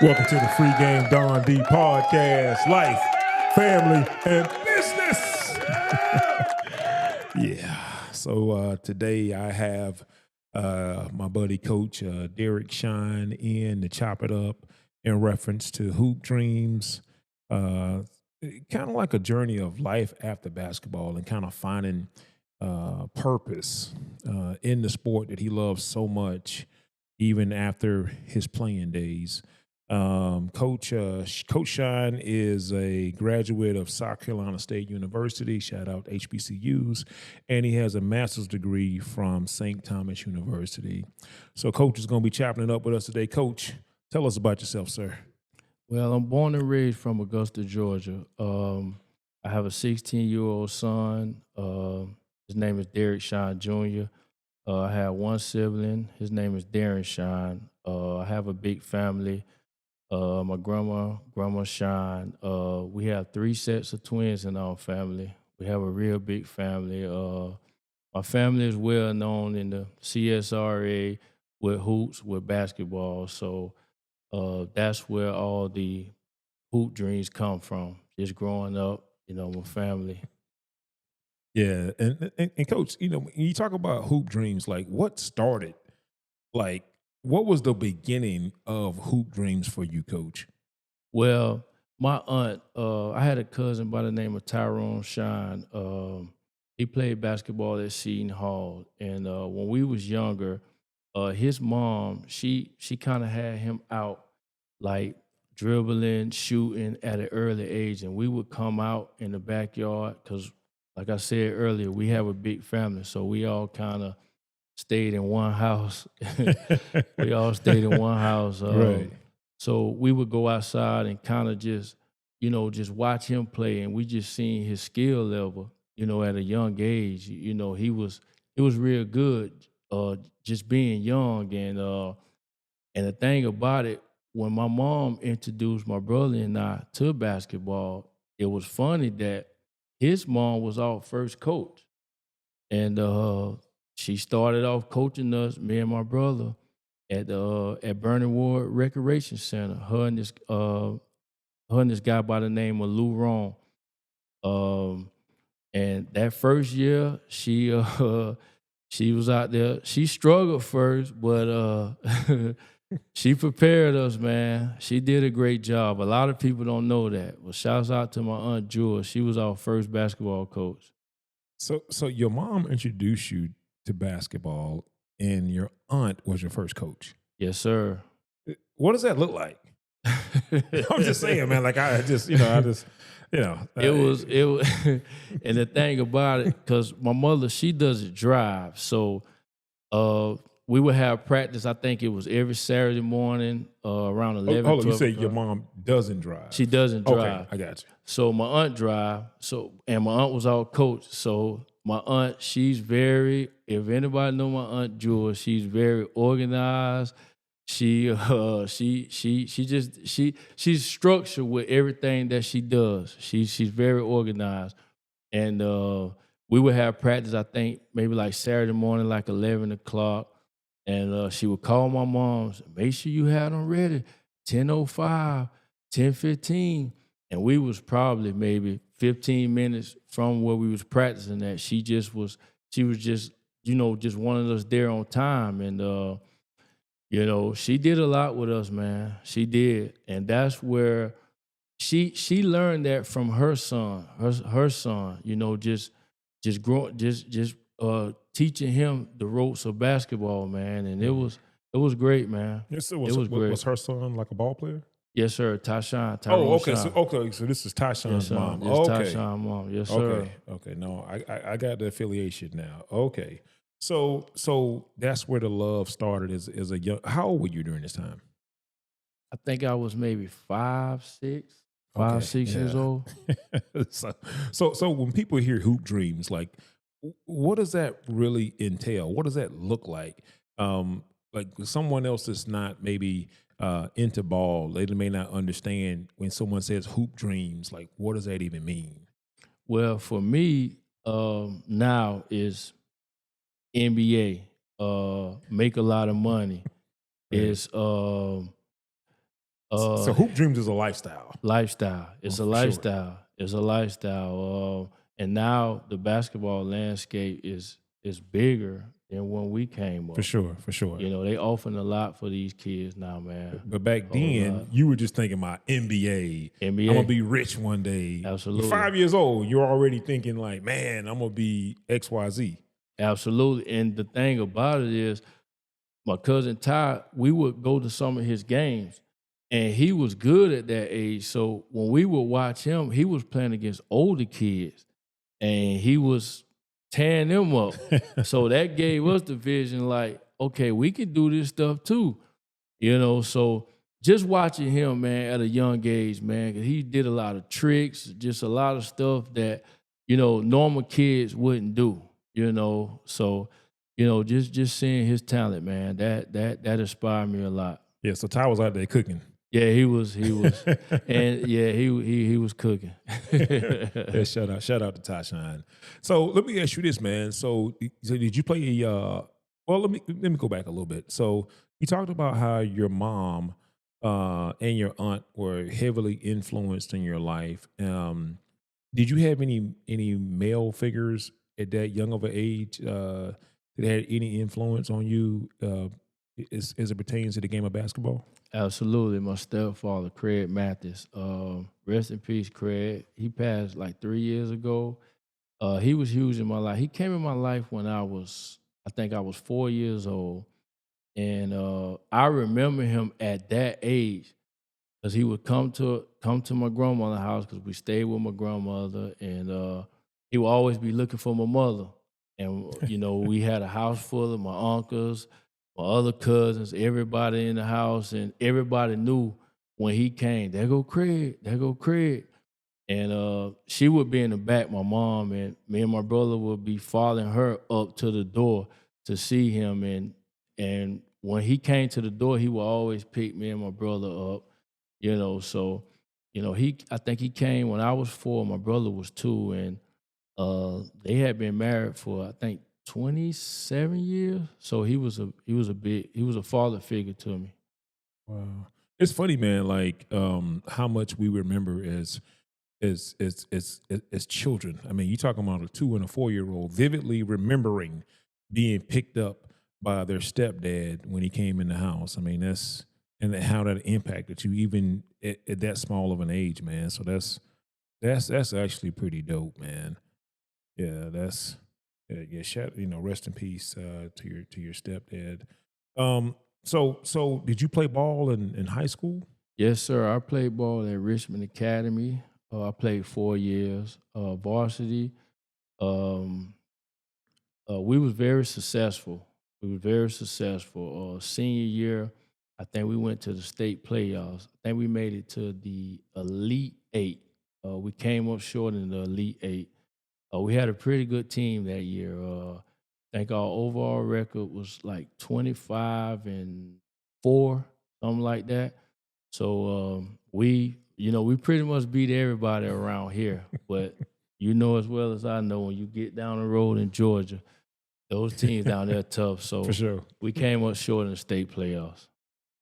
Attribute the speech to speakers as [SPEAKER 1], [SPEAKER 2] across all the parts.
[SPEAKER 1] Welcome to the FreeGameDonD podcast, life, family, and business. Yeah. So today I have my buddy Coach Derrick Shine in to chop it up in reference to hoop dreams, kind of like a journey of life after basketball and kind of finding purpose in the sport that he loves so much, even after his playing days. Coach Shine is a graduate of South Carolina State University. Shout out HBCUs, and he has a master's degree from St. Thomas University. So, Coach is going to be chopping it up with us today. Coach, tell us about yourself, sir.
[SPEAKER 2] Well, I'm born and raised from Augusta, Georgia. I have a 16-year-old son. His name is Derrick Shine Jr. I have one sibling. His name is Darren Shine. I have a big family. My grandma Shine. We have 3 sets of twins in our family. We have a real big family. My family is well known in the CSRA with hoops, with basketball. So that's where all the hoop dreams come from. Just growing up, my family.
[SPEAKER 1] Yeah, and Coach, when you talk about hoop dreams, like what started, like what was the beginning of hoop dreams for you, Coach?
[SPEAKER 2] Well, my aunt, I had a cousin by the name of Tyrone Shine. He played basketball at Seton Hall, and when we was younger, his mom, she kind of had him out like dribbling, shooting at an early age, and we would come out in the backyard because, like I said earlier, we have a big family, so we all kind of stayed in one house. We all stayed in one house.
[SPEAKER 1] Right.
[SPEAKER 2] So we would go outside and kind of just watch him play, and we just seen his skill level, at a young age. He was real good, just being young. And the thing about it, when my mom introduced my brother and I to basketball, it was funny that his mom was our first coach. And she started off coaching us, me and my brother, at Burning Ward Recreation Center. Her and this guy by the name of Lou Ron. And that first year, she was out there. She struggled first, but she prepared us, man. She did a great job. A lot of people don't know that. Well, shouts out to my Aunt Jewel. She was our first basketball coach.
[SPEAKER 1] So your mom introduced you to basketball, and your aunt was your first coach.
[SPEAKER 2] Yes, sir.
[SPEAKER 1] What does that look like? I'm just saying, man. Like it was,
[SPEAKER 2] and the thing about it, because my mother, she doesn't drive, so we would have practice. I think it was every Saturday morning around 11.
[SPEAKER 1] Hold on, you say
[SPEAKER 2] o'clock.
[SPEAKER 1] your mom doesn't drive?
[SPEAKER 2] She doesn't drive.
[SPEAKER 1] Okay, I got you.
[SPEAKER 2] So my aunt drive. And my aunt was our coach. So my aunt, she's very. If anybody know my Aunt Jewel, she's very organized. She's structured with everything that she does. She's very organized. And we would have practice, I think, maybe like Saturday morning, like 11 o'clock. And she would call my mom, make sure you had them ready, 10:05, 10:15. And we was probably maybe 15 minutes from where we was practicing at. She was just wanted us there on time. And, she did a lot with us, man. She did. And that's where she learned that from her son, just growing, teaching him the ropes of basketball, man. And it was great, man.
[SPEAKER 1] Yes,
[SPEAKER 2] it was great.
[SPEAKER 1] Was her son like a ball player?
[SPEAKER 2] Yes, sir. Tyrone
[SPEAKER 1] okay.
[SPEAKER 2] Shine.
[SPEAKER 1] So this is Tyshawn's mom.
[SPEAKER 2] Yes,
[SPEAKER 1] Okay.
[SPEAKER 2] Tyshawn's mom. Yes, sir.
[SPEAKER 1] Okay. No, I got the affiliation now. Okay. So that's where the love started as a young. How old were you during this time?
[SPEAKER 2] I think I was maybe 5, 6 years old.
[SPEAKER 1] So when people hear hoop dreams, like what does that really entail? What does that look like? Like someone else that's not maybe into ball, they may not understand when someone says hoop dreams, like what does that even mean?
[SPEAKER 2] Well, for me, now is NBA, make a lot of money.
[SPEAKER 1] Right.
[SPEAKER 2] Is
[SPEAKER 1] So
[SPEAKER 2] Uh,
[SPEAKER 1] hoop dreams is a lifestyle.
[SPEAKER 2] Lifestyle.
[SPEAKER 1] Oh,
[SPEAKER 2] It's a
[SPEAKER 1] for sure.
[SPEAKER 2] lifestyle. It's a lifestyle. And now the basketball landscape is bigger than when we came
[SPEAKER 1] For
[SPEAKER 2] up.
[SPEAKER 1] sure. For sure.
[SPEAKER 2] You know, they offering a lot for these kids now, man.
[SPEAKER 1] But back
[SPEAKER 2] A whole
[SPEAKER 1] then,
[SPEAKER 2] lot.
[SPEAKER 1] you were just thinking about NBA. I'm gonna
[SPEAKER 2] NBA,
[SPEAKER 1] be rich one day. You're
[SPEAKER 2] absolutely.
[SPEAKER 1] 5 years old. You're already thinking like, man, I'm gonna be XYZ.
[SPEAKER 2] Absolutely. And the thing about it is, my cousin Ty, we would go to some of his games, and he was good at that age. So when we would watch him, he was playing against older kids, and he was tearing them up. So that gave us the vision, like, okay, we can do this stuff too, you know. So just watching him, man, at a young age, man, 'cause he did a lot of tricks, just a lot of stuff that, you know, normal kids wouldn't do, you know. So, you know, just seeing his talent, man, that inspired me a lot.
[SPEAKER 1] Yeah, so Ty was out there cooking.
[SPEAKER 2] Yeah, he was, and yeah, he was cooking.
[SPEAKER 1] Yeah, shout out to Ty Shine. So let me ask you this, man. So did you play? Well, let me go back a little bit. So you talked about how your mom and your aunt were heavily influenced in your life. Did you have any male figures at that young of an age that had any influence on you as it pertains to the game of basketball?
[SPEAKER 2] Absolutely. My stepfather, Craig Mathis. Rest in peace, Craig. He passed like 3 years ago. He was huge in my life. He came in my life when I think I was 4 years old. And I remember him at that age because he would come to my grandmother's house because we stayed with my grandmother, and he would always be looking for my mother. And you know, we had a house full of my uncles, my other cousins, everybody in the house, and everybody knew when he came. There go Craig, there go Craig. And she would be in the back, my mom, and me and my brother would be following her up to the door to see him. And when he came to the door, he would always pick me and my brother up, you know. So, you know, I think he came when I was 4, my brother was 2, and they had been married for I think 27 years. So he was a father figure to me.
[SPEAKER 1] Wow. It's funny, man, like how much we remember as children. I mean, you talking about a 2 and a 4 year old vividly remembering being picked up by their stepdad when he came in the house. I mean, and how that impacted you even at that small of an age, man. So that's actually pretty dope, man. Yeah, that's yeah. Rest in peace to your stepdad. Um, so did you play ball in high school?
[SPEAKER 2] Yes, sir. I played ball at Richmond Academy. I played 4 years varsity. Um, we was very successful. We were very successful. Senior year, I think we went to the state playoffs. I think we made it to the Elite Eight. We came up short in the Elite Eight. We had a pretty good team that year. I think our overall record was like 25-4, something like that. So we pretty much beat everybody around here. But you know as well as I know, when you get down the road in Georgia, those teams down there tough.
[SPEAKER 1] For
[SPEAKER 2] So
[SPEAKER 1] sure.
[SPEAKER 2] we came up short in the state playoffs.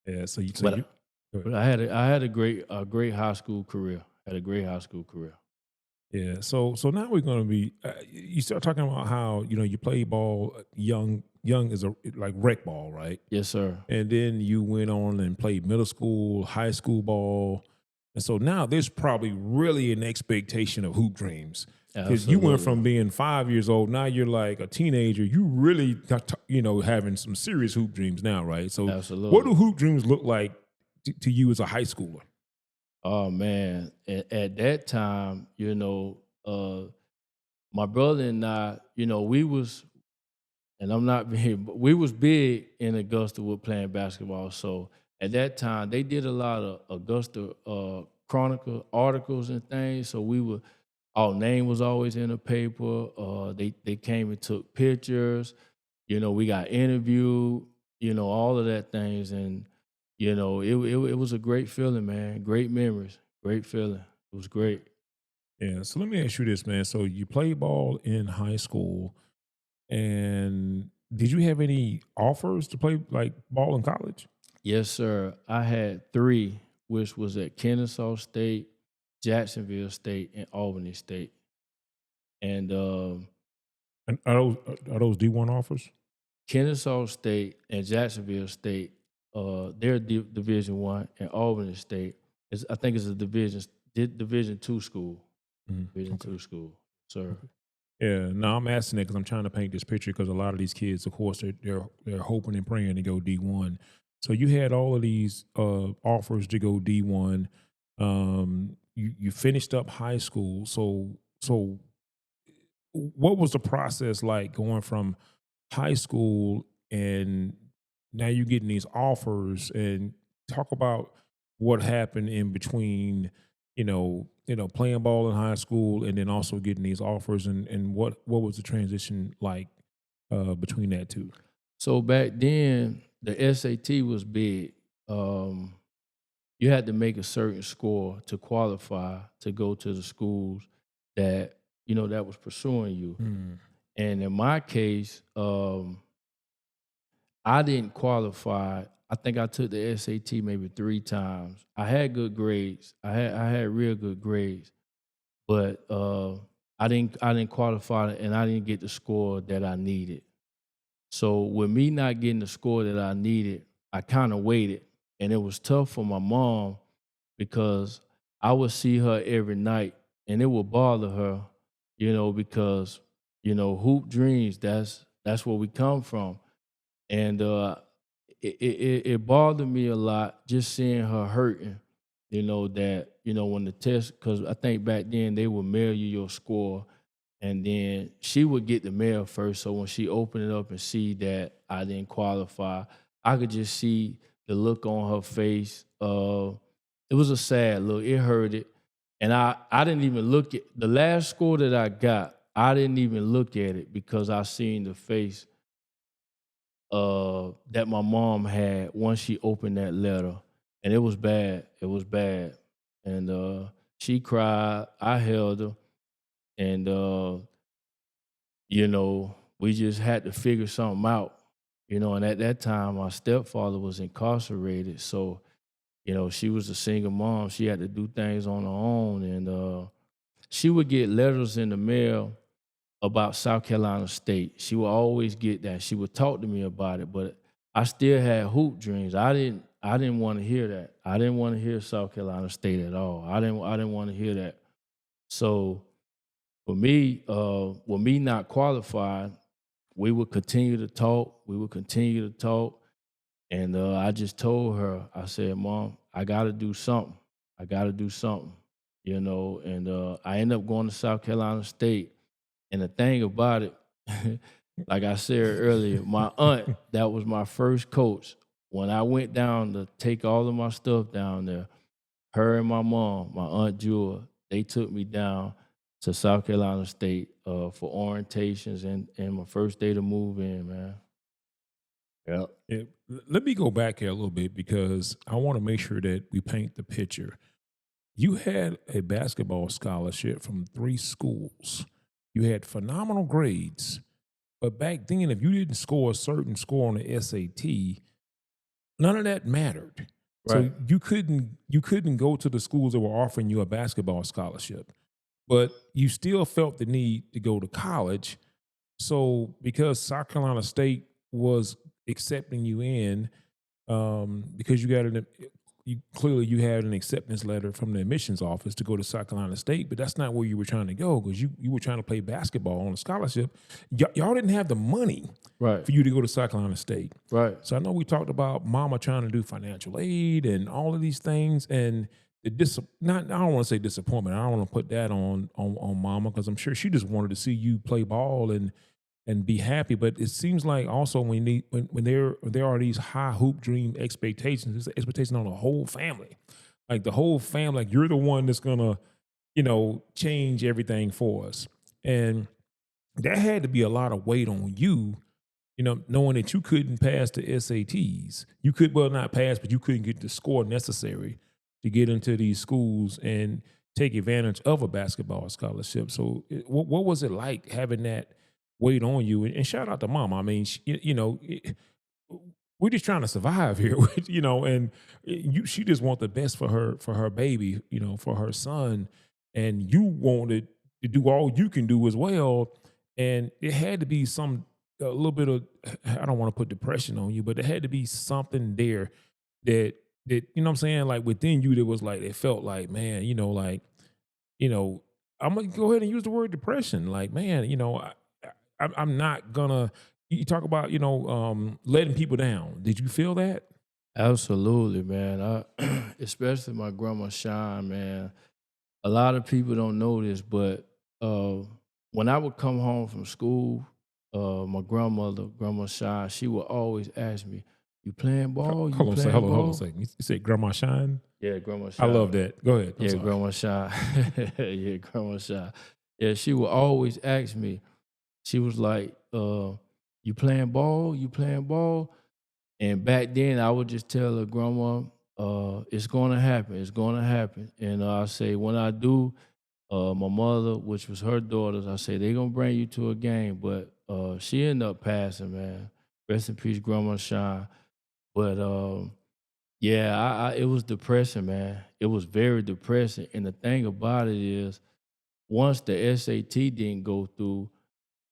[SPEAKER 1] Yeah. So
[SPEAKER 2] But
[SPEAKER 1] you go ahead.
[SPEAKER 2] but I had a great high school career. Had a great high school career.
[SPEAKER 1] Yeah. So now we're gonna be. You start talking about how you play ball young is a like rec ball, right?
[SPEAKER 2] Yes, sir.
[SPEAKER 1] And then you went on and played middle school, high school ball, and so now there's probably really an expectation of hoop dreams because you went
[SPEAKER 2] Absolutely.
[SPEAKER 1] from being 5 years old, now you're like a teenager. You really got having some serious hoop dreams now, right? So
[SPEAKER 2] Absolutely.
[SPEAKER 1] what do hoop dreams look like to you as a high schooler?
[SPEAKER 2] Oh man, at that time, my brother and I, we was, and I'm not being, but we was big in Augusta with playing basketball. So at that time, they did a lot of Augusta Chronicle articles and things. So our name was always in the paper. They came and took pictures. We got interviewed. All of that things, and it was a great feeling, man. Great memories, great feeling. It was great.
[SPEAKER 1] Yeah. So let me ask you this, man. So you played ball in high school, and did you have any offers to play like ball in college?
[SPEAKER 2] Yes, sir. I had 3. which was at Kennesaw State, Jacksonville State, and Albany State. And
[SPEAKER 1] And are those D1 offers?
[SPEAKER 2] Kennesaw State and Jacksonville State, they're Division One, and Albany State is, I think, it's a Division Two school. Division
[SPEAKER 1] Okay.
[SPEAKER 2] Two school, sir.
[SPEAKER 1] Yeah, no, I'm asking that because I'm trying to paint this picture because a lot of these kids, of course, they're hoping and praying to go D1. So you had all of these offers to go D1. You finished up high school. So what was the process like going from high school and now you're getting these offers, and talk about what happened in between, playing ball in high school and then also getting these offers, and what was the transition like between that two?
[SPEAKER 2] So back then, the SAT was big. You had to make a certain score to qualify to go to the schools that that was pursuing you.
[SPEAKER 1] Mm.
[SPEAKER 2] And in my case, I didn't qualify. I think I took the SAT maybe 3 times. I had good grades. I had real good grades, but I didn't qualify, and I didn't get the score that I needed. So with me not getting the score that I needed, I kind of waited, and it was tough for my mom because I would see her every night, and it would bother her, because hoop dreams. That's where we come from, and it bothered me a lot just seeing her hurting. That when the test, because I think back then they would mail you your score, and then she would get the mail first. So when she opened it up and see that I didn't qualify, I could just see the look on her face. It was a sad look. It hurt it. And I didn't even look at the last score that I got. I didn't even look at it because I seen the face that my mom had once she opened that letter. And it was bad. It was bad. And she cried. I held her. And we just had to figure something out. And at that time my stepfather was incarcerated. So, she was a single mom. She had to do things on her own. And she would get letters in the mail about South Carolina State. She would always get that. She would talk to me about it, but I still had hoop dreams. I didn't want to hear that. I didn't want to hear South Carolina State at all. I didn't want to hear that. So for me, with me not qualified, we would continue to talk. We would continue to talk. And I just told her, I said, Mom, I got to do something. I got to do something, And I ended up going to South Carolina State. And the thing about it, like I said earlier, my aunt, that was my first coach. When I went down to take all of my stuff down there, her and my mom, my Aunt Jewel, they took me down to South Carolina State for orientations and my first day to move in, man. Yep.
[SPEAKER 1] Yeah, let me go back here a little bit because I want to make sure that we paint the picture. You had a basketball scholarship from 3 schools. You had phenomenal grades, but back then, if you didn't score a certain score on the SAT, none of that mattered. So
[SPEAKER 2] Right.
[SPEAKER 1] you couldn't go to the schools that were offering you a basketball scholarship, but you still felt the need to go to college. So because South Carolina State was accepting you in, because you had an acceptance letter from the admissions office to go to South Carolina State, but that's not where you were trying to go because you were trying to play basketball on a scholarship. Y'all didn't have the money
[SPEAKER 2] Right.
[SPEAKER 1] for you to go to South Carolina State.
[SPEAKER 2] Right.
[SPEAKER 1] So I know we talked about mama trying to do financial aid and all of these things, and I don't want to say disappointment. I don't want to put that on mama because I'm sure she just wanted to see you play ball and be happy. But it seems like also when there are these high hoop dream expectations, it's the expectation on the whole family. Like the whole family, like you're the one that's gonna, change everything for us. And that had to be a lot of weight on you, knowing that you couldn't pass the SATs. You could well not pass, but you couldn't get the score necessary to get into these schools and take advantage of a basketball scholarship. So what was it like having that weight on you? And shout out to mom. I mean, we're just trying to survive here, you know, and she just want the best for her baby, you know, for her son, and you wanted to do all you can do as well, and it had to be a little bit of I don't want to put depression on you, but it had to be something there that you know what I'm saying, like within you that was like it felt like man, you know, like you know, I'm gonna go ahead and use the word depression. Like, man, you know, I'm not gonna. You talk about, you know, letting people down. Did you feel that?
[SPEAKER 2] Absolutely, man. Especially my grandma Shine, man. A lot of people don't know this, but uh, when I would come home from school, my grandmother, Grandma Shine, she would always ask me, "You playing ball? You playing
[SPEAKER 1] Hold on a
[SPEAKER 2] ball?"
[SPEAKER 1] second. You said Grandma Shine.
[SPEAKER 2] Yeah, Grandma
[SPEAKER 1] I love
[SPEAKER 2] Shine.
[SPEAKER 1] that. Go ahead. I'm
[SPEAKER 2] Yeah,
[SPEAKER 1] sorry.
[SPEAKER 2] Grandma Shine. Yeah, Grandma Shine. Yeah, she would always ask me. She was like, "You playing ball? You playing ball?" And back then, I would just tell her, Grandma, it's going to happen. It's going to happen. And I say, when I do, my mother, which was her daughters, I say, they're going to bring you to a game. But she ended up passing, man. Rest in peace, Grandma Shine. But yeah, it was depressing, man. It was very depressing. And the thing about it is, once the SAT didn't go through,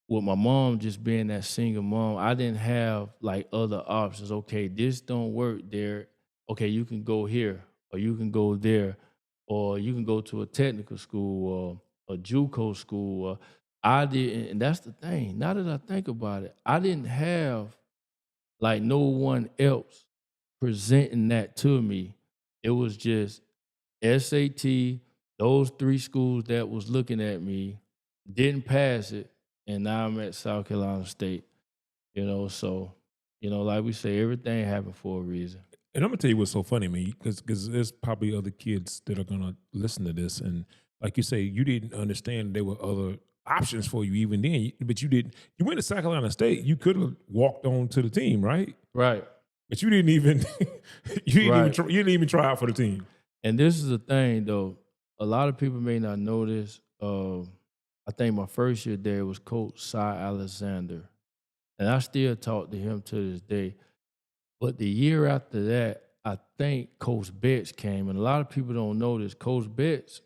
[SPEAKER 2] with my mom just being that single mom, I didn't have like other options. Okay, this don't work there. Okay, you can go here or you can go there or you can go to a technical school or a JUCO school. I didn't, and that's the thing. Now that I think about it, I didn't have like no one else presenting that to me. It was just SAT, those three schools that was looking at me, didn't pass it, and now I'm at South Carolina State. So like we say, everything happened for a reason.
[SPEAKER 1] And I'm gonna tell you what's so funny, man, because there's probably other kids that are gonna listen to this, and like you say, you didn't understand there were other options for you even then, but you didn't. You went to South Carolina State. You could have walked on to the team, right?
[SPEAKER 2] Right,
[SPEAKER 1] But you didn't even.
[SPEAKER 2] right.
[SPEAKER 1] You didn't even try out for the team.
[SPEAKER 2] And this is the thing, though. A lot of people may not know this. I think my first year there was Coach Cy Alexander, and I still talk to him to this day. But the year after that, I think Coach Betts came, and a lot of people don't know this. Coach Betts,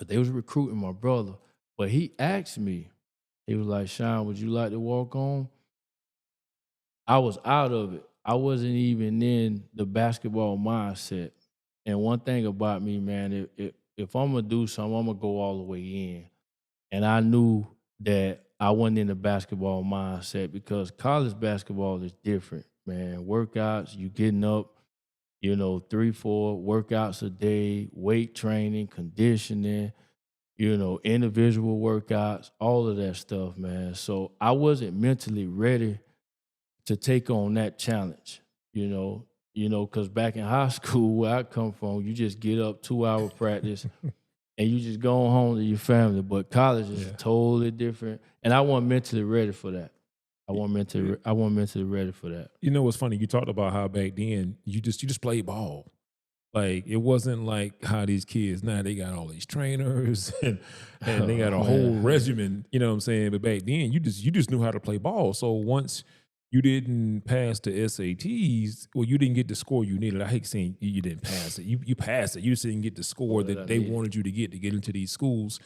[SPEAKER 2] they was recruiting my brother, but he asked me. He was like, "Sean, would you like to walk on?" I was out of it. I wasn't even in the basketball mindset. And one thing about me, man, if I'm gonna do something, I'm gonna go all the way in. And I knew that I wasn't in the basketball mindset because college basketball is different, man. Workouts, you getting up, 3, 4 workouts a day, weight training, conditioning, individual workouts, all of that stuff, man. So I wasn't mentally ready to take on that challenge, because back in high school where I come from, you just get up 2 hour practice and you just go home to your family. But college is
[SPEAKER 1] Yeah.
[SPEAKER 2] totally different, and I wasn't mentally ready for that. I wasn't mentally ready for that.
[SPEAKER 1] You know what's funny? You talked about how back then you just played ball. Like it wasn't like how these kids now they got all these trainers and they got a whole
[SPEAKER 2] Man.
[SPEAKER 1] regimen, you know what I'm saying? But back then you just knew how to play ball. So once you didn't pass the SATs, well, you didn't get the score you needed. I hate saying you didn't pass it. You passed it. You just didn't get the score
[SPEAKER 2] That I
[SPEAKER 1] that they
[SPEAKER 2] needed.
[SPEAKER 1] wanted you to get into these schools.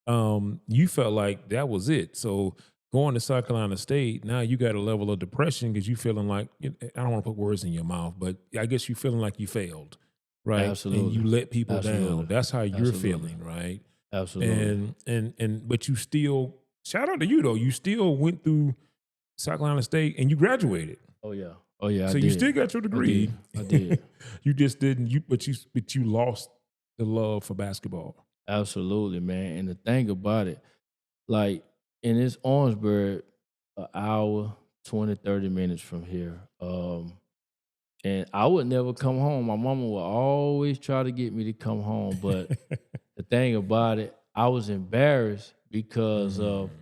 [SPEAKER 1] You felt like that was it. So going to South Carolina State, now you got a level of depression because you feeling like I don't want to put words in your mouth, but I guess you feeling like you failed, right? And you
[SPEAKER 2] Absolutely.
[SPEAKER 1] let people down.
[SPEAKER 2] Absolutely.
[SPEAKER 1] That's how you're
[SPEAKER 2] Absolutely.
[SPEAKER 1] feeling, right?
[SPEAKER 2] Absolutely.
[SPEAKER 1] And but you still shout out to you though. You still went through South Carolina State and you graduated.
[SPEAKER 2] Oh yeah. Oh yeah, I
[SPEAKER 1] So you
[SPEAKER 2] did.
[SPEAKER 1] still got your
[SPEAKER 2] I
[SPEAKER 1] degree.
[SPEAKER 2] did. I did.
[SPEAKER 1] You just didn't but you lost the love for basketball.
[SPEAKER 2] Absolutely, man. And the thing about it, like, and it's Orangeburg, an hour, 20, 30 minutes from here. And I would never come home. My mama would always try to get me to come home. But the thing about it, I was embarrassed because of
[SPEAKER 1] Mm.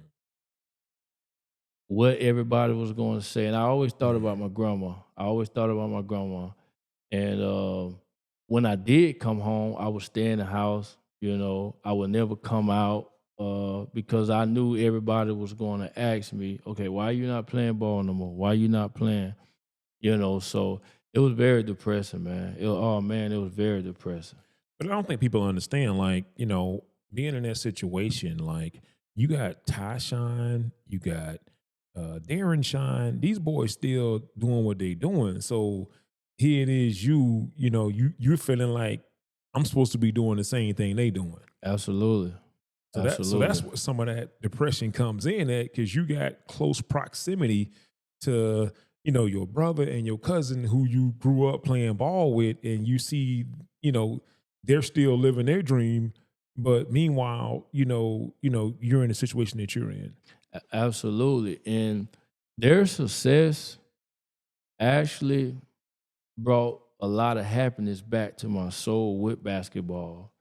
[SPEAKER 2] what everybody was going to say. And I always thought about my grandma. And when I did come home, I would stay in the house. I would never come out because I knew everybody was going to ask me, okay, why are you not playing ball no more? Why are you not playing? So it was very depressing, man. Oh man, it was very depressing.
[SPEAKER 1] But I don't think people understand, like, being in that situation, like, you got Ty Shine, you got Darren Shine, these boys still doing what they doing. So here it is, you're feeling like I'm supposed to be doing the same thing they doing.
[SPEAKER 2] Absolutely.
[SPEAKER 1] So that's
[SPEAKER 2] Absolutely.
[SPEAKER 1] where some of that depression comes in at, because you got close proximity to your brother and your cousin who you grew up playing ball with, and you see you know they're still living their dream, but meanwhile you're in the situation that you're in.
[SPEAKER 2] Absolutely. And their success actually brought a lot of happiness back to my soul with basketball.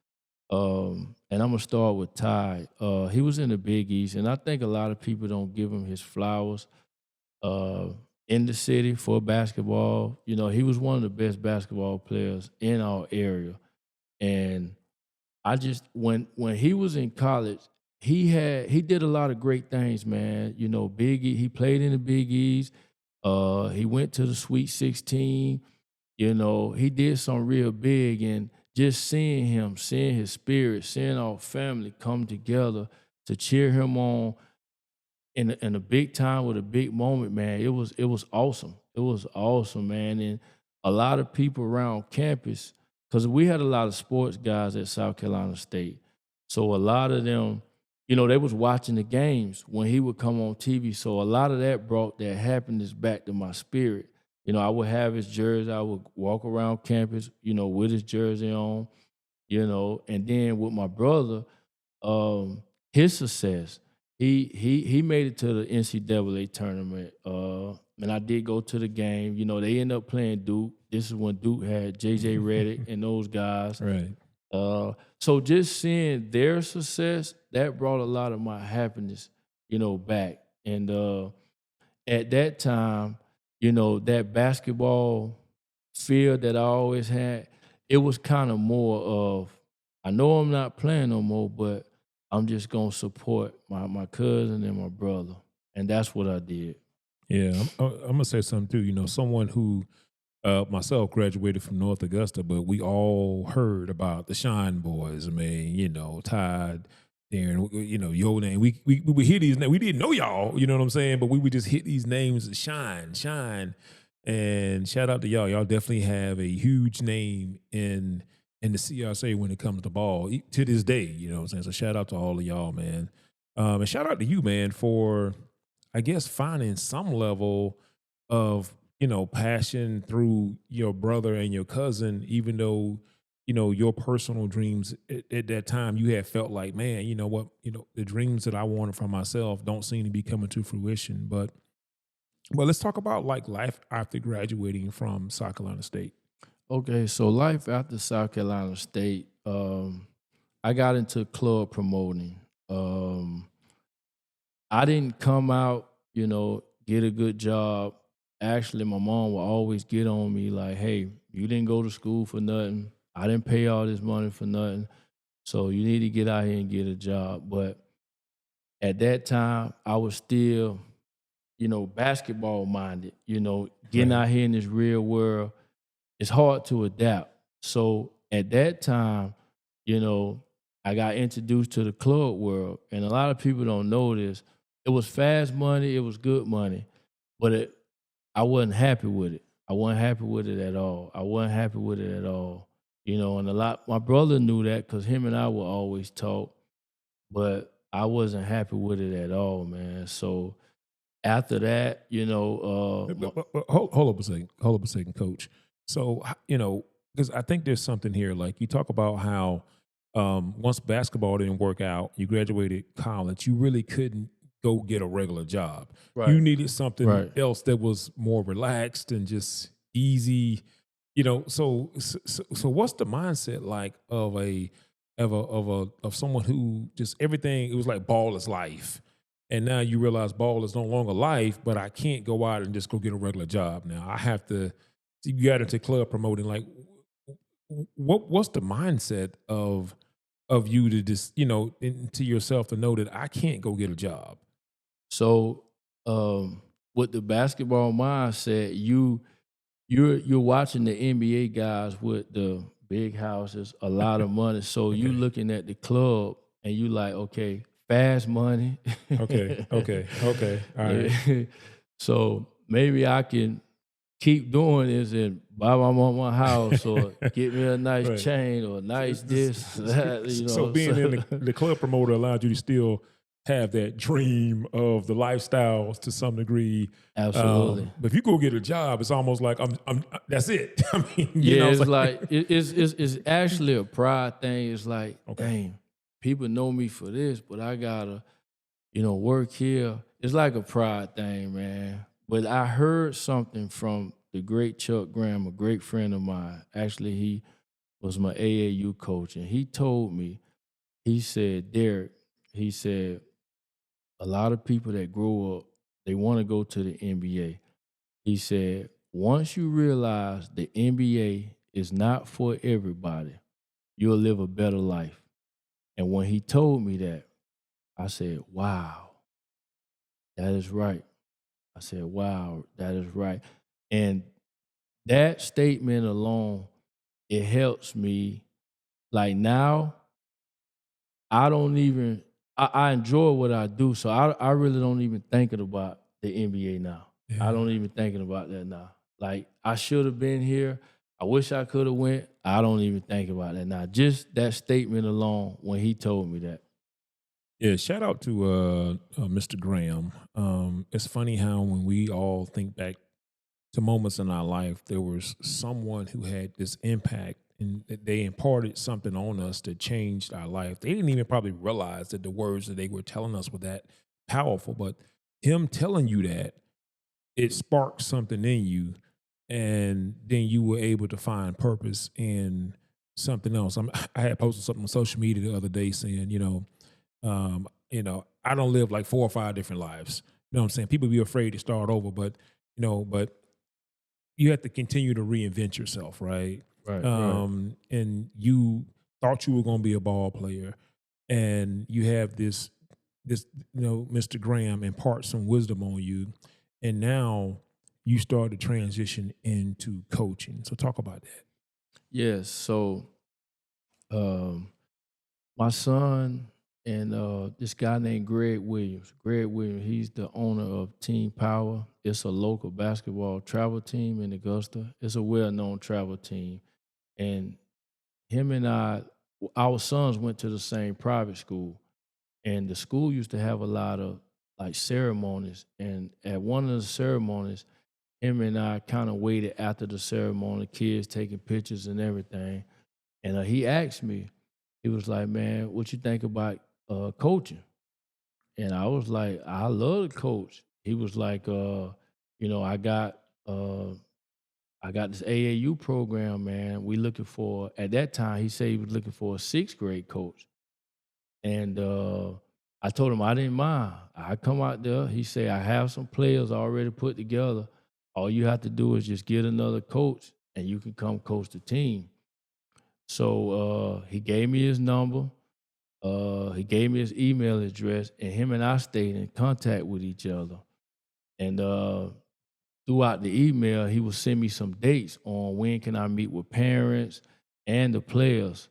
[SPEAKER 2] And I'm gonna start with Ty. He was in the Big East, and I think a lot of people don't give him his flowers uh, in the city for basketball. He was one of the best basketball players in our area, and I just when he was in college, he did a lot of great things, man. Big E, he played in the Big East. He went to the Sweet 16. He did some real big, and just seeing him, seeing his spirit, seeing our family come together to cheer him on in a big time with a big moment, man. It was awesome. It was awesome, man. And a lot of people around campus, because we had a lot of sports guys at South Carolina State. So a lot of them, they was watching the games when he would come on TV. So a lot of that brought that happiness back to my spirit. I would have his jersey. I would walk around campus, with his jersey on, and then with my brother, his success. He made it to the NCAA tournament, and I did go to the game. They ended up playing Duke. This is when Duke had JJ Redick and those guys.
[SPEAKER 1] Right.
[SPEAKER 2] So just seeing their success, that brought a lot of my happiness, back. And at that time, that basketball feel that I always had, it was kind of more of, I know I'm not playing no more, but I'm just gonna support my cousin and my brother, and that's what I did.
[SPEAKER 1] Yeah, I'm gonna say something too. Someone who myself graduated from North Augusta, but we all heard about the Shine Boys. I mean, Todd, Darren, your name. We would hear these names. We didn't know y'all, you know what I'm saying? But we would just hit these names, Shine. And shout out to y'all. Y'all definitely have a huge name in the CRC when it comes to ball to this day, you know what I'm saying? So shout out to all of y'all, man. And shout out to you, man, for I guess finding some level of passion through your brother and your cousin, even though your personal dreams at that time you had felt like, man, you know what, the dreams that I wanted for myself don't seem to be coming to fruition. But let's talk about like life after graduating from South Carolina State.
[SPEAKER 2] Okay, so life after South Carolina State, I got into club promoting. I didn't come out, get a good job. Actually, my mom would always get on me like, hey, you didn't go to school for nothing. I didn't pay all this money for nothing. So you need to get out here and get a job. But at that time, I was still, basketball minded, getting
[SPEAKER 1] Right.
[SPEAKER 2] out here in this real world. It's hard to adapt. So at that time, you know, I got introduced to the club world, and a lot of people don't know this. It was fast money, it was good money, but I wasn't happy with it. I wasn't happy with it at all. I wasn't happy with it at all. And my brother knew that because him and I would always talk, but I wasn't happy with it at all, man. So after that,
[SPEAKER 1] But hold up a second. Hold up a second, coach. So, because I think there's something here. Like you talk about how once basketball didn't work out, you graduated college, you really couldn't go get a regular job. You
[SPEAKER 2] right,
[SPEAKER 1] needed something
[SPEAKER 2] right.
[SPEAKER 1] else that was more relaxed and just easy. So what's the mindset like of someone who just everything, it was like ball is life, and now you realize ball is no longer life, but I can't go out and just go get a regular job. Now I have to. You got into club promoting. Like, what's the mindset of you to just into yourself to know that I can't go get a job?
[SPEAKER 2] So with the basketball mindset, you're watching the NBA guys with the big houses, a lot of money. So you
[SPEAKER 1] Okay.
[SPEAKER 2] looking at the club and you like, okay, fast money.
[SPEAKER 1] Okay. All right.
[SPEAKER 2] So maybe I can keep doing this and buy my mom a house or get me a nice
[SPEAKER 1] Right.
[SPEAKER 2] chain or a nice this, that, you
[SPEAKER 1] So
[SPEAKER 2] know.
[SPEAKER 1] being in the club promoter allowed you to still have that dream of the lifestyle to some degree.
[SPEAKER 2] Absolutely.
[SPEAKER 1] But if you go get a job, it's almost like I'm that's it. I mean,
[SPEAKER 2] Yeah,
[SPEAKER 1] it's
[SPEAKER 2] it's like it's actually a pride thing. It's like,
[SPEAKER 1] okay.
[SPEAKER 2] dang, people know me for this, but I gotta, work here. It's like a pride thing, man. But I heard something from the great Chuck Graham, a great friend of mine. Actually, he was my AAU coach, and he told me, he said, Derrick, he said, a lot of people that grow up, they want to go to the NBA. He said, once you realize the NBA is not for everybody, you'll live a better life. And when he told me that, I said, wow, that is right. I said, wow, that is right. And that statement alone, it helps me. Like now, I don't even, I enjoy what I do. So I really don't even thinking about the NBA now. I
[SPEAKER 1] Yeah.
[SPEAKER 2] don't even thinking about that now. Like I should have been here. I wish I could have went. I don't even think about that now. Just that statement alone when he told me that.
[SPEAKER 1] Yeah, shout out to Mr. Graham. It's funny how when we all think back to moments in our life, there was someone who had this impact and they imparted something on us that changed our life. They didn't even probably realize that the words that they were telling us were that powerful, but him telling you that, it sparked something in you, and then you were able to find purpose in something else. I had posted something on social media the other day saying, I don't live like 4 or 5 different lives. You know what I'm saying? People be afraid to start over, but you have to continue to reinvent yourself, right?
[SPEAKER 2] Right.
[SPEAKER 1] And you thought you were going to be a ball player, and you have this Mr. Graham impart some wisdom on you, and now you start to transition into coaching. So talk about that.
[SPEAKER 2] Yes. So um, my son and this guy named Greg Williams. Greg Williams, he's the owner of Team Power. It's a local basketball travel team in Augusta. It's a well-known travel team. And him and our sons went to the same private school. And the school used to have a lot of like ceremonies. And at one of the ceremonies, him and I kind of waited after the ceremony, kids taking pictures and everything. And he asked me, he was like, man, what you think about coaching? And I was like, I love to coach. He was like, uh, I got this AAU program, man. We looking for, at that time, he said he was looking for a 6th grade coach. And I told him I didn't mind. I come out there. He said, I have some players already put together. All you have to do is just get another coach and you can come coach the team. So he gave me his number. He gave me his email address, and him and I stayed in contact with each other. And throughout the email, he would send me some dates on when can I meet with parents and the players.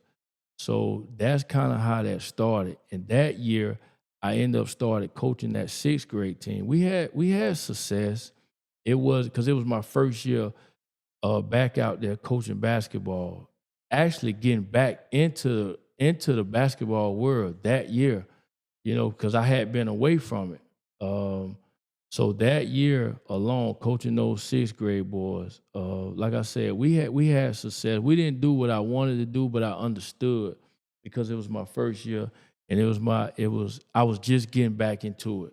[SPEAKER 2] So that's kind of how that started. And that year, I ended up started coaching that 6th grade team. We had success. It was because it was my first year back out there coaching basketball. Actually, getting back into the basketball world that year, because I had been away from it. So that year alone, coaching those 6th grade boys, like I said, we had success. We didn't do what I wanted to do, but I understood because it was my first year, and I was just getting back into it.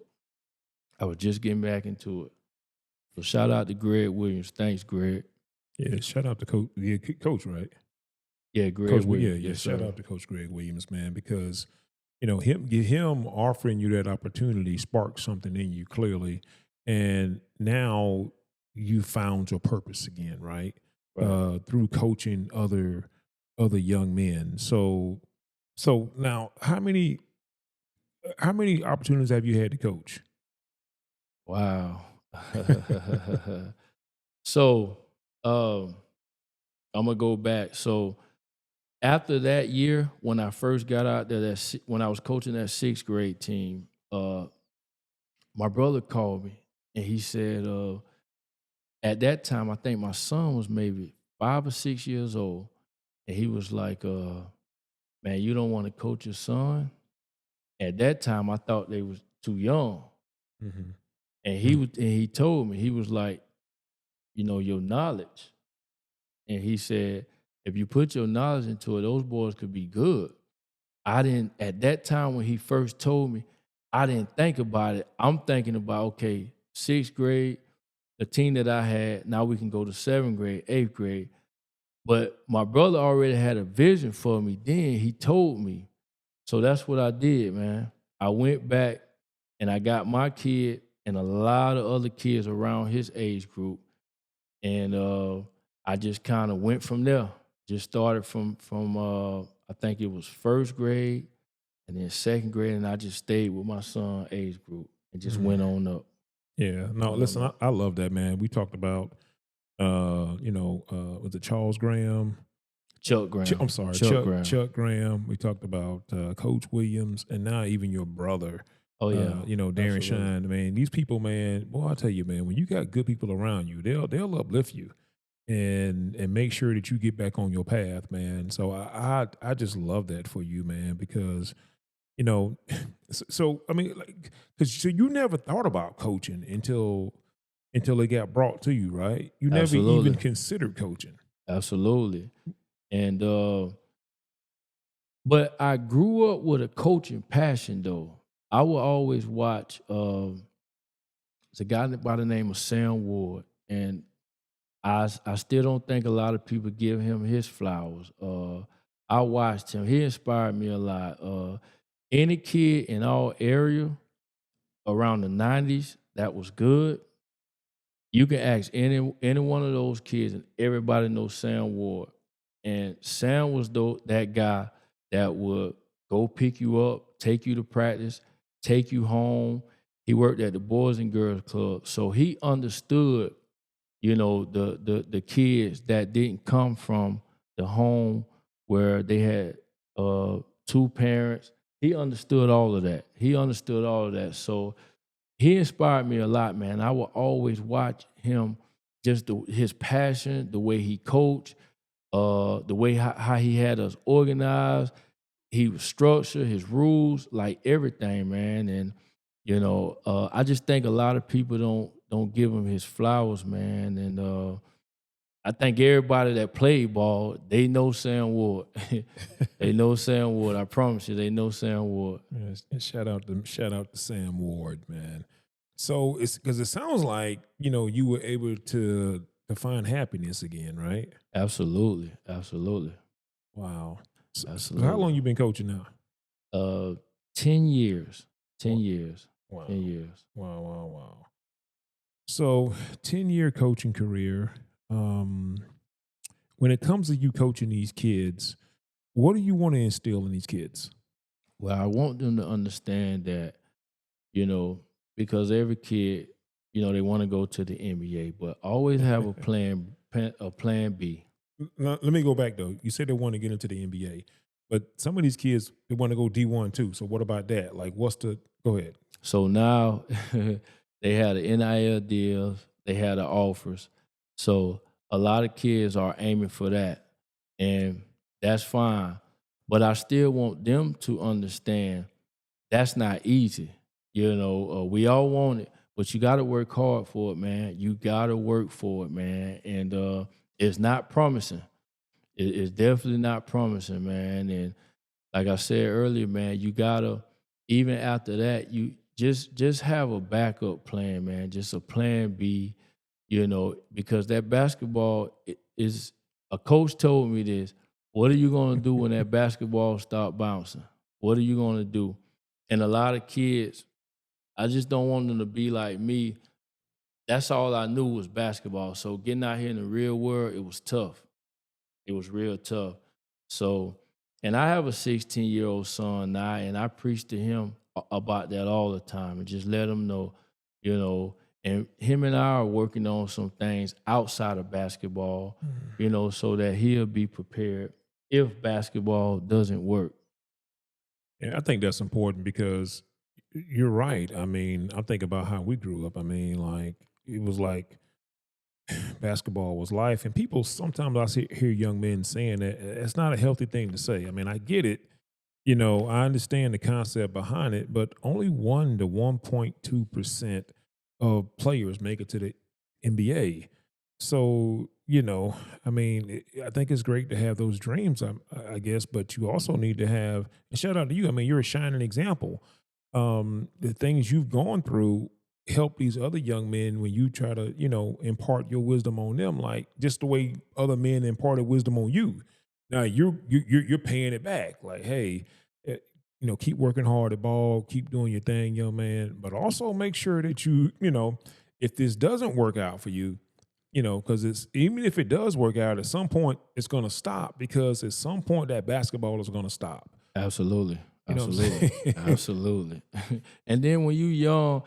[SPEAKER 2] I was just getting back into it. So shout out to Greg Williams. Thanks, Greg.
[SPEAKER 1] Yeah, shout out to coach, coach, right?
[SPEAKER 2] Yeah, Greg
[SPEAKER 1] Coach, yeah,
[SPEAKER 2] Williams.
[SPEAKER 1] yeah.
[SPEAKER 2] Yes,
[SPEAKER 1] Shout
[SPEAKER 2] sir.
[SPEAKER 1] out to Coach Greg Williams, man, because him offering you that opportunity sparked something in you clearly, and now you found your purpose again, right?
[SPEAKER 2] Right.
[SPEAKER 1] Through coaching other young men. So now, how many opportunities have you had to coach?
[SPEAKER 2] Wow. So Um, I'm gonna go back. So after that year, when I first got out there, when I was coaching that sixth grade team, my brother called me and he said, at that time, I think my son was maybe 5 or 6 years old, and he was like, "Man, you don't want to coach your son?" At that time, I thought they was too young,
[SPEAKER 1] Mhm.
[SPEAKER 2] and
[SPEAKER 1] Mm.
[SPEAKER 2] he told me, he was like, your knowledge, and he said, if you put your knowledge into it, those boys could be good. I didn't at that time when he first told me, I didn't think about it. I'm thinking about, okay, sixth grade, the team that I had, now we can go to seventh grade, eighth grade. But my brother already had a vision for me then. He told me. So that's what I did, man. I went back and I got my kid and a lot of other kids around his age group. And I just kind of went from there. Just started from I think it was first grade and then second grade, and I just stayed with my son age group and just
[SPEAKER 1] Mhm.
[SPEAKER 2] went on up.
[SPEAKER 1] Yeah. No,
[SPEAKER 2] Went on
[SPEAKER 1] listen,
[SPEAKER 2] up.
[SPEAKER 1] I love that, man. We talked about, was it Charles Graham?
[SPEAKER 2] Chuck Graham.
[SPEAKER 1] I'm sorry,
[SPEAKER 2] Chuck Graham.
[SPEAKER 1] Chuck Graham. We talked about Coach Williams, and now even your brother,
[SPEAKER 2] Oh yeah.
[SPEAKER 1] Darren
[SPEAKER 2] Absolutely.
[SPEAKER 1] Shine. Man, these people, man. Well, I tell you, man, when you got good people around you, they'll uplift you and make sure that you get back on your path, man. So I just love that for you, man, because you know, so I mean, like, because so you never thought about coaching until it got brought to you, right? You never even
[SPEAKER 2] Absolutely.
[SPEAKER 1] considered coaching.
[SPEAKER 2] Absolutely. And but I grew up with a coaching passion though. I would always watch it's a guy by the name of Sam Ward. And I still don't think a lot of people give him his flowers. I watched him. He inspired me a lot. Any kid in our area around the 90s that was good, you can ask any one of those kids, and everybody knows Sam Ward. And Sam was that guy that would go pick you up, take you to practice, take you home. He worked at the Boys and Girls Club, so he understood, the kids that didn't come from the home where they had two parents. He understood all of that. He understood all of that. So he inspired me a lot, man. I will always watch him, just his passion, the way he coached, the way how he had us organized. He was structured, his rules, like everything, man. And I just think a lot of people don't give him his flowers, man. And I think everybody that played ball, they know Sam Ward. They know Sam Ward. I promise you, they know Sam Ward.
[SPEAKER 1] Yes, and shout out to Sam Ward, man. So it's because it sounds like you were able to find happiness again, right?
[SPEAKER 2] Absolutely, absolutely,
[SPEAKER 1] Wow. So how
[SPEAKER 2] absolutely.
[SPEAKER 1] long you been coaching now?
[SPEAKER 2] Uh, 10 years, 10
[SPEAKER 1] Wow,
[SPEAKER 2] years, 10
[SPEAKER 1] wow,
[SPEAKER 2] years.
[SPEAKER 1] wow. So 10-year coaching career. Um, when it comes to you coaching these kids, what do you want to instill in these kids?
[SPEAKER 2] Well, I want them to understand that, you know, because every kid, they want to go to the NBA, but always have a plan B.
[SPEAKER 1] Let me go back though. You said they want to get into the NBA, but some of these kids they want to go D1 too. So what about that? Like, what's the? Go ahead.
[SPEAKER 2] So now they had the NIL deals, they had the offers. So a lot of kids are aiming for that. And that's fine. But I still want them to understand that's not easy. We all want it, but you got to work hard for it, man. You got to work for it, man. And it's not promising. It's definitely not promising, man. And like I said earlier, man, you gotta, even after that, you just have a backup plan, man. Just a plan B, because that basketball is. A coach told me this. What are you gonna do when that basketball start bouncing? What are you gonna do? And a lot of kids, I just don't want them to be like me. That's all I knew was basketball. So getting out here in the real world, it was tough. It was real tough. So, and I have a 16-year-old son now, and I preach to him about that all the time and just let him know, you know, And him and I are working on some things outside of basketball, so that he'll be prepared if basketball doesn't work.
[SPEAKER 1] And I think that's important because you're right. I mean, I think about how we grew up. I mean, like it was like basketball was life, and people sometimes hear young men saying that it's not a healthy thing to say. I mean, I get it. I understand the concept behind it, but only 1 to 1.2% of players make it to the NBA. So, I mean, I think it's great to have those dreams, I guess, but you also need to have, and shout out to you. I mean, you're a shining example. The things you've gone through help these other young men when you try to, impart your wisdom on them, like just the way other men imparted wisdom on you. Now you're paying it back. Like, hey, eh, keep working hard at ball, keep doing your thing, young man. But also make sure that if this doesn't work out for you, because it's even if it does work out, at some point it's going to stop because at some point that basketball is going to stop.
[SPEAKER 2] Absolutely.
[SPEAKER 1] You know what I'm
[SPEAKER 2] Absolutely.
[SPEAKER 1] saying?
[SPEAKER 2] Absolutely. And then when you young,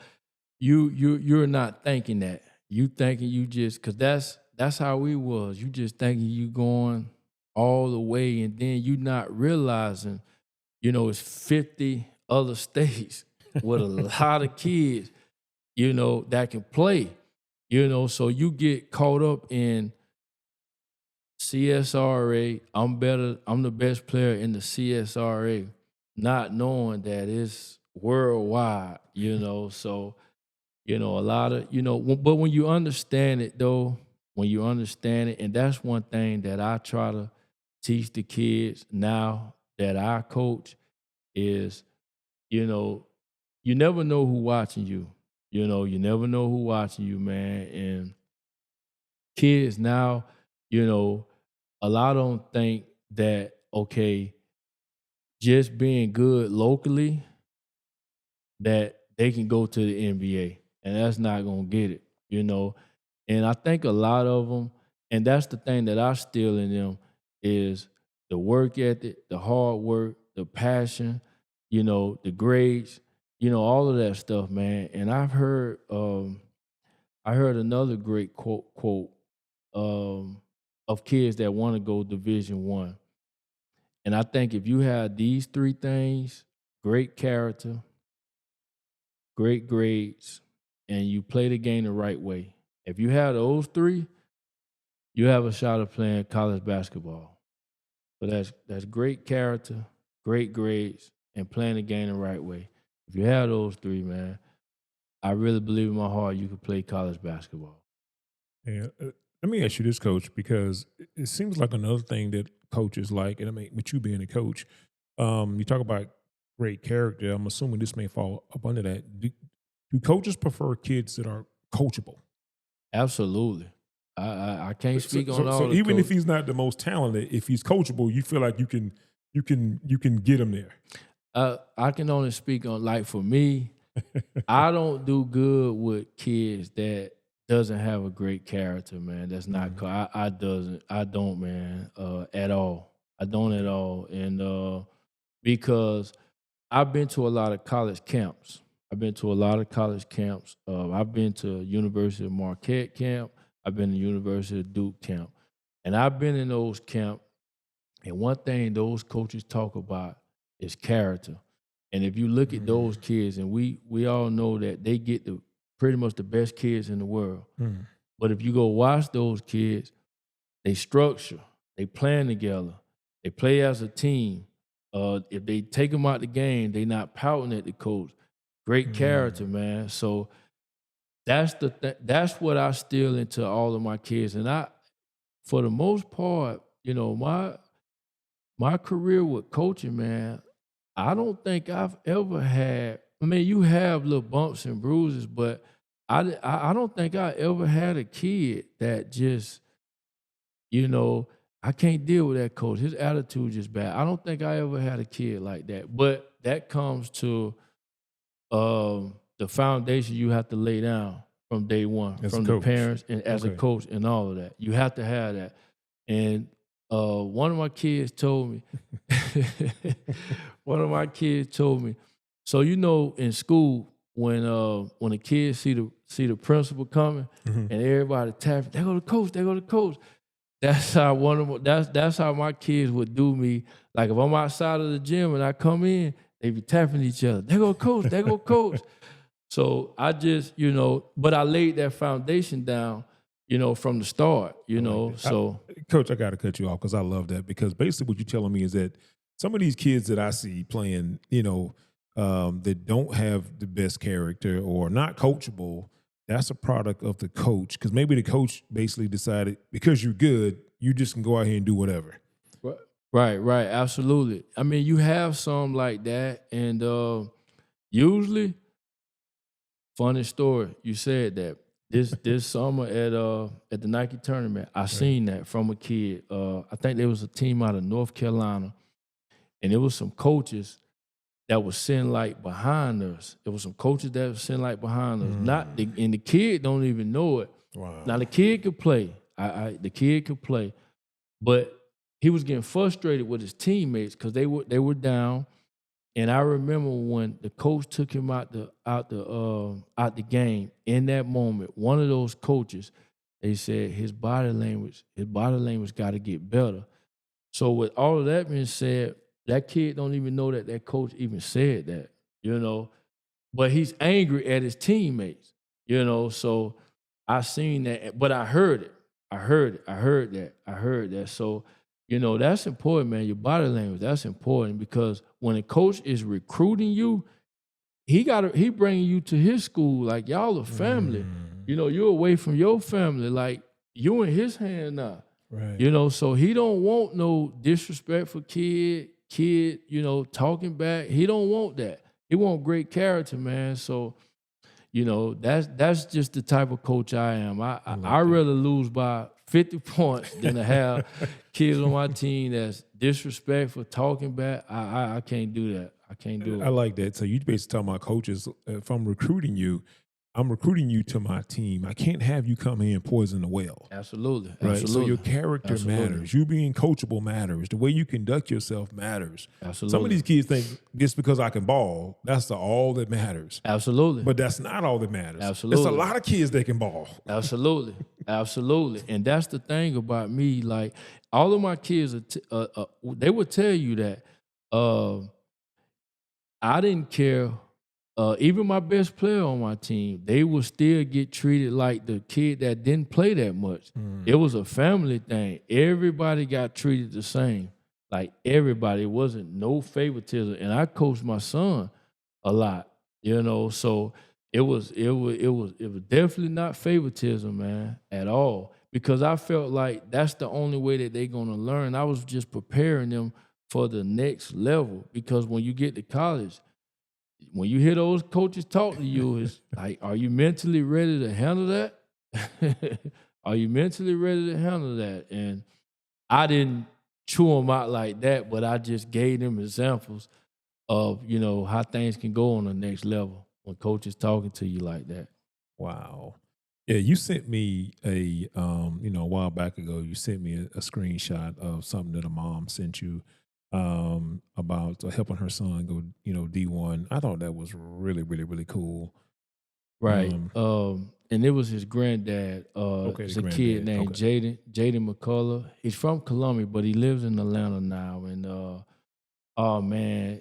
[SPEAKER 2] you're not thinking that. You thinking you just, cause that's how we was. You just thinking you going all the way, and then you not realizing, it's 50 other states with a lot of kids, that can play. So you get caught up in CSRA. I'm the best player in the CSRA, not knowing that it's worldwide, So, a lot of, but when you understand it though, and that's one thing that I try to teach the kids now that I coach is, you never know who watching you. You never know who watching you, man. And kids now, a lot of them think that, okay, just being good locally, that they can go to the NBA, and that's not gonna get it. And I think a lot of them, and that's the thing that I still in them, is the work ethic, the hard work, the passion, the grades, all of that stuff, man. And I heard another great quote of kids that want to go Division 1. And I think if you have these three things, great character, great grades, and you play the game the right way, if you have those three, you have a shot of playing college basketball. So that's great character, great grades, and playing the game the right way. If you have those three, man, I really believe in my heart you could play college basketball.
[SPEAKER 1] Yeah. Let me ask you this, Coach, because it seems like another thing that coaches like, and I mean, with you being a coach, you talk about great character. I'm assuming this may fall up under that. Do coaches prefer kids that are coachable?
[SPEAKER 2] Absolutely. I can't
[SPEAKER 1] So,
[SPEAKER 2] speak on
[SPEAKER 1] so, so
[SPEAKER 2] all the
[SPEAKER 1] even if
[SPEAKER 2] coaches.
[SPEAKER 1] he's not the most talented, if he's coachable, you feel like you can get him there.
[SPEAKER 2] I can only speak on, like, for me, I don't do good with kids that doesn't have a great character, man. That's not I don't, man, at all. I don't at all. And because I've been to a lot of college camps. I've been to I've been to University of Marquette camp. I've been to University of Duke camp. And I've been in those camps. And one thing those coaches talk about is character. And if you look at those kids, and we all know that they get the pretty much the best kids in the world.
[SPEAKER 1] Mm.
[SPEAKER 2] But if you go watch those kids, they structure, they plan together, they play as a team. If they take them out the game, they not pouting at the coach. Great character, man. So that's that's what I still into all of my kids. And for the most part, my career with coaching, man, I don't think I've ever had. I mean, you have little bumps and bruises, but I don't think I ever had a kid that just, I can't deal with that coach. His attitude just bad. I don't think I ever had a kid like that. But that comes to the foundation you have to lay down from day one,
[SPEAKER 1] As a
[SPEAKER 2] from the
[SPEAKER 1] coach.
[SPEAKER 2] parents and as a
[SPEAKER 1] Okay.
[SPEAKER 2] coach and all of that. You have to have that. And one of my kids told me, so in school, when the kids see the principal coming
[SPEAKER 1] Mhm.
[SPEAKER 2] and everybody tapping, there go the coach, there go the coach. That's how that's how my kids would do me. Like if I'm outside of the gym and I come in, they be tapping each other. There go coach, there go coach. So I just, but I laid that foundation down, from the start,
[SPEAKER 1] I like that.
[SPEAKER 2] So
[SPEAKER 1] Coach, I got to cut you off because I love that, because basically what you're telling me is that some of these kids that I see playing, that don't have the best character or not coachable, that's a product of the coach, because maybe the coach basically decided because you're good, you just can go out here and do whatever.
[SPEAKER 2] right, absolutely. I mean, you have some like that, and usually, funny story, you said that this summer at the Nike tournament, I seen that from a kid. I think there was a team out of North Carolina, and it was some coaches that was sitting like behind us. It was some coaches that was sitting like behind us. And the kid don't even know it.
[SPEAKER 1] Wow.
[SPEAKER 2] Now the kid could play. The kid could play, but he was getting frustrated with his teammates because they were down. And I remember when the coach took him out the game. In that moment, one of those coaches, they said his body language got to get better. So with all of that being said, that kid don't even know that coach even said that, But he's angry at his teammates, So I seen that, but I heard it. I heard that. So, that's important, man. Your body language, that's important, because when a coach is recruiting you, he bringing you to his school like y'all a family. You're away from your family, like you in his hand now.
[SPEAKER 1] Right.
[SPEAKER 2] So he don't want no disrespectful kid, talking back. He don't want that. He want great character, man. So, that's just the type of coach I am. I'd rather lose by 50 points than to have kids on my team that's disrespectful, talking back. I can't do that. I can't do it.
[SPEAKER 1] I like that. So you basically tell my coaches, if I'm recruiting you to my team. I can't have you come here and poison the well.
[SPEAKER 2] Absolutely.
[SPEAKER 1] Right.
[SPEAKER 2] Absolutely.
[SPEAKER 1] So your character
[SPEAKER 2] Absolutely.
[SPEAKER 1] matters. You being coachable matters. The way you conduct yourself matters.
[SPEAKER 2] Absolutely.
[SPEAKER 1] Some of these kids think just because I can ball, that's all that matters.
[SPEAKER 2] Absolutely.
[SPEAKER 1] But that's not all that matters.
[SPEAKER 2] Absolutely.
[SPEAKER 1] There's a lot of kids that can ball.
[SPEAKER 2] Absolutely. Absolutely. And that's the thing about me. Like, all of my kids, they would tell you that I didn't care. Even my best player on my team, they would still get treated like the kid that didn't play that much. It was a family thing. Everybody got treated the same. Like everybody. It wasn't no favoritism. And I coached my son a lot, so it was definitely not favoritism, man, at all. Because I felt like that's the only way that they're gonna learn. I was just preparing them for the next level. Because when you get to college, when you hear those coaches talk to you, it's like, are you mentally ready to handle that? Are you mentally ready to handle that? And I didn't chew them out like that, but I just gave them examples of, how things can go on the next level when coach is talking to you like that.
[SPEAKER 1] Wow. Yeah, you sent me a while back ago, you sent me a screenshot of something that a mom sent you about helping her son go, D1. I thought that was really, really, really cool.
[SPEAKER 2] Right. And it was his granddad. It's a kid named Jaden McCullough. He's from Columbia, but he lives in Atlanta now. And oh man,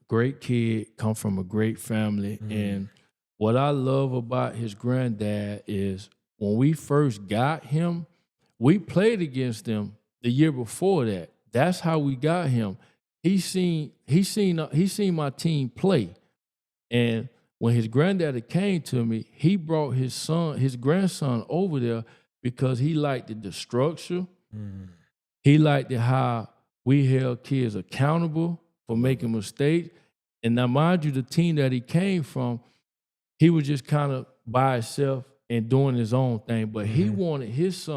[SPEAKER 2] great kid, come from a great family. And what I love about his granddad is when we first got him, we played against him the year before that. That's how we got him. He seen my team play. And when his granddaddy came to me, he brought his grandson over there because he liked the structure. He liked how we held kids accountable for making mistakes. And now, mind you, the team that he came from, he was just kind of by himself and doing his own thing. But he wanted his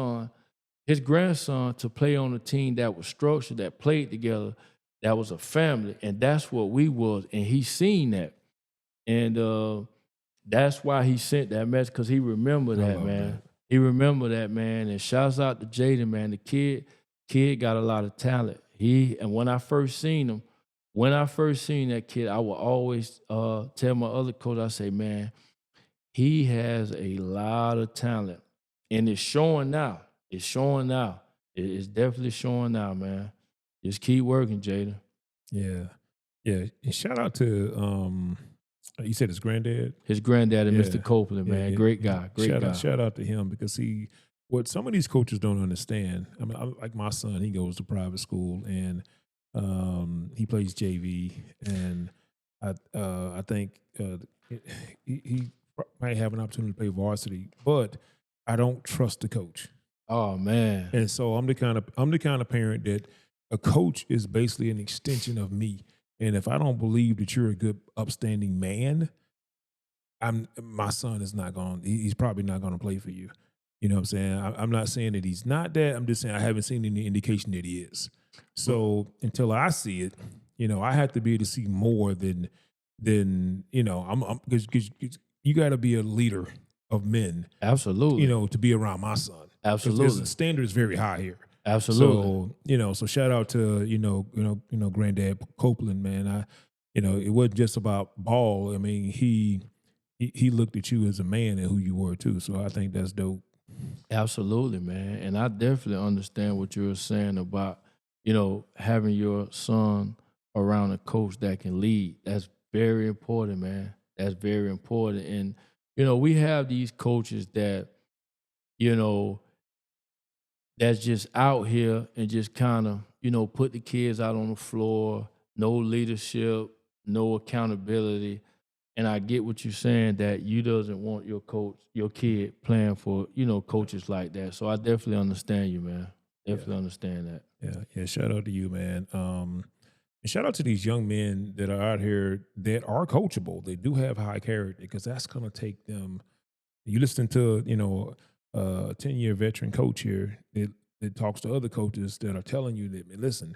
[SPEAKER 2] grandson, to play on a team that was structured, that played together, that was a family. And that's what we was. And he seen that. And that's why he sent that message, because he remembered that, man. That. He remembered that, man. And shouts out to Jaden, man. The kid got a lot of talent. And when I first seen him, when I first seen that kid, I would always tell my other coach, I say, man, he has a lot of talent. And it's showing now. It's showing now. It's definitely showing now, man. Just keep working, Jada.
[SPEAKER 1] Yeah. Yeah. And shout out to you said his granddad?
[SPEAKER 2] His granddaddy,
[SPEAKER 1] Yeah.
[SPEAKER 2] Mr. Copeland,
[SPEAKER 1] Yeah,
[SPEAKER 2] man.
[SPEAKER 1] yeah,
[SPEAKER 2] Great
[SPEAKER 1] yeah.
[SPEAKER 2] guy. Great guy.
[SPEAKER 1] Shout out to him because what some of these coaches don't understand. I mean, like my son, he goes to private school and he plays JV, and I think he might have an opportunity to play varsity, but I don't trust the coach.
[SPEAKER 2] Oh man.
[SPEAKER 1] And so I'm the kind of parent that a coach is basically an extension of me. And if I don't believe that you're a good, upstanding man, my son is not going. He's probably not going to play for you. You know what I'm saying? I'm not saying that he's not that. I'm just saying I haven't seen any indication that he is. So until I see it, I have to be able to see more than I'm because you got to be a leader of men,
[SPEAKER 2] Absolutely.
[SPEAKER 1] to be around my son. 'Cause
[SPEAKER 2] Absolutely.
[SPEAKER 1] the standard is very high here.
[SPEAKER 2] Absolutely.
[SPEAKER 1] So so shout out to Granddad Copeland, man. It wasn't just about ball. I mean, he looked at you as a man and who you were too. So I think that's dope.
[SPEAKER 2] Absolutely, man. And I definitely understand what you were saying about, having your son around a coach that can lead. That's very important, man. That's very important. And, we have these coaches that, that's just out here and just kind of, put the kids out on the floor, no leadership, no accountability. And I get what you're saying that you doesn't want your kid playing for, coaches like that. So I definitely understand you, man. Definitely understand that.
[SPEAKER 1] Yeah. Shout out to you, man. And shout out to these young men that are out here that are coachable. They do have high character because that's going to take them. You listen to, a 10-year veteran coach here that talks to other coaches that are telling you that, listen,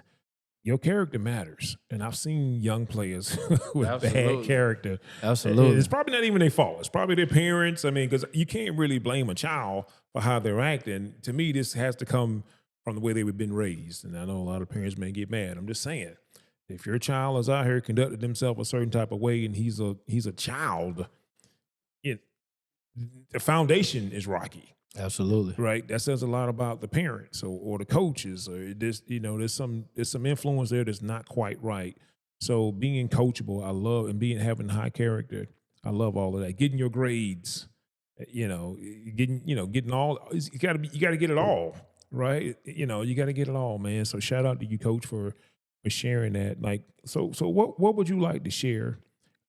[SPEAKER 1] your character matters. And I've seen young players with bad character.
[SPEAKER 2] Absolutely.
[SPEAKER 1] It's probably not even their fault. It's probably their parents. I mean, because you can't really blame a child for how they're acting. To me, this has to come from the way they've been raised. And I know a lot of parents may get mad. I'm just saying, if your child is out here conducting themselves a certain type of way and he's a child, the foundation is rocky.
[SPEAKER 2] Absolutely.
[SPEAKER 1] Right. That says a lot about the parents or the coaches or this, there's some influence there that's not quite right. So being coachable, I love, and having high character, I love all of that. Getting your grades, getting all, you got to get it all, right? You got to get it all, man. So shout out to you, coach, for sharing that. Like, so what would you like to share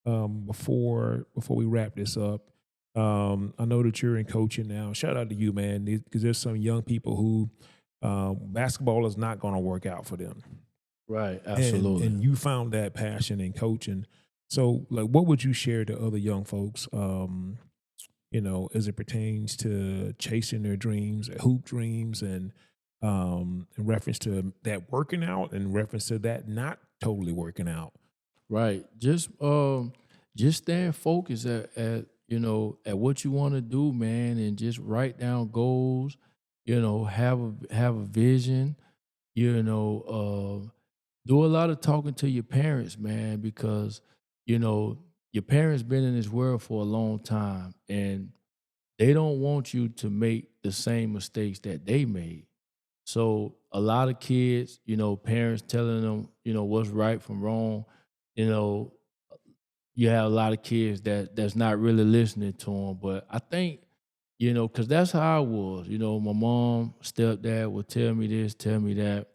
[SPEAKER 1] before we wrap this up? I know that you're in coaching now. Shout out to you, man, because there's some young people who basketball is not going to work out for them.
[SPEAKER 2] Right, absolutely.
[SPEAKER 1] And you found that passion in coaching. So, like, what would you share to other young folks, as it pertains to chasing their dreams, hoop dreams, and in reference to that working out, and in reference to that not totally working out?
[SPEAKER 2] Right. Just staying focused at what you want to do, man, and just write down goals, have a vision, do a lot of talking to your parents, man, because, your parents been in this world for a long time and they don't want you to make the same mistakes that they made. So a lot of kids, parents telling them, what's right from wrong, you have a lot of kids that's not really listening to them. But I think, because that's how I was. My mom, stepdad would tell me this, tell me that.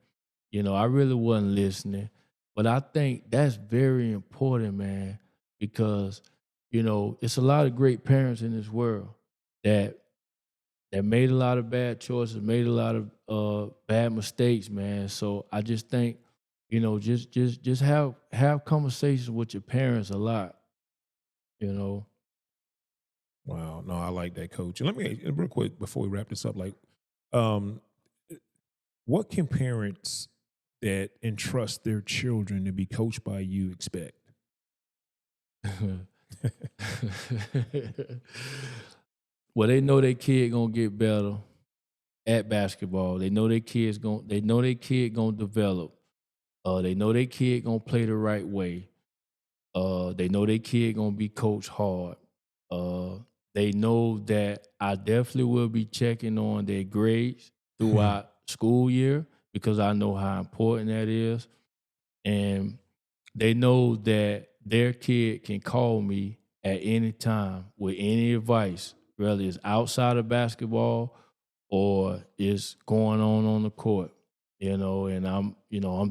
[SPEAKER 2] I really wasn't listening. But I think that's very important, man, because, it's a lot of great parents in this world that made a lot of bad choices, made a lot of bad mistakes, man. So I just think, just have conversations with your parents a lot,
[SPEAKER 1] Wow, no, I like that, coach. And let me real quick before we wrap this up, like, um, what can parents that entrust their children to be coached by you expect?
[SPEAKER 2] Well, they know their kid gonna get better at basketball. They know their kid gonna develop. They know their kid gonna play the right way. They know their kid gonna be coached hard. They know that I definitely will be checking on their grades throughout school year because I know how important that is. And they know that their kid can call me at any time with any advice, whether it's outside of basketball or it's going on the court, and I'm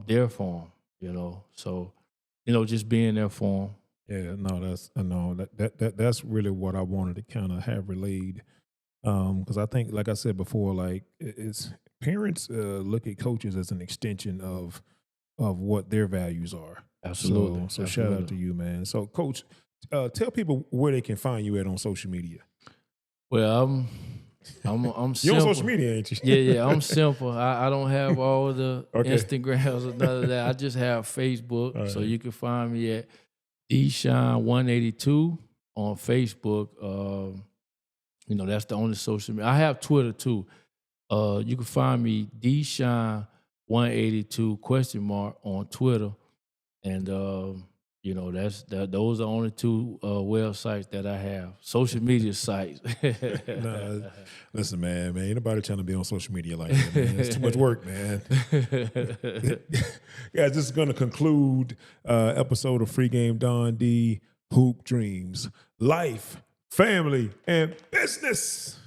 [SPEAKER 2] there for them, so, just being there for them.
[SPEAKER 1] Yeah, no, that's really what I wanted to kind of have relayed. Because I think, like I said before, like it's parents look at coaches as an extension of what their values are.
[SPEAKER 2] Absolutely.
[SPEAKER 1] So shout out to you, man. So, Coach, tell people where they can find you at on social media.
[SPEAKER 2] Well, I'm
[SPEAKER 1] You
[SPEAKER 2] simple.
[SPEAKER 1] on social media, ain't you?
[SPEAKER 2] Yeah, I'm simple. I don't have all the
[SPEAKER 1] Okay.
[SPEAKER 2] Instagrams or none of that. I just have Facebook.
[SPEAKER 1] All
[SPEAKER 2] So
[SPEAKER 1] right.
[SPEAKER 2] you can find me at DShine182 on Facebook. That's the only social media. I have Twitter too. You can find me DShine182 ? On Twitter. And those are only two websites that I have. Social media sites.
[SPEAKER 1] Nah, listen, man, ain't nobody trying to be on social media like that, man. It's too much work, man. Guys, this is going to conclude episode of FreeGameDonD, Hoop Dreams, Life, Family, and Business.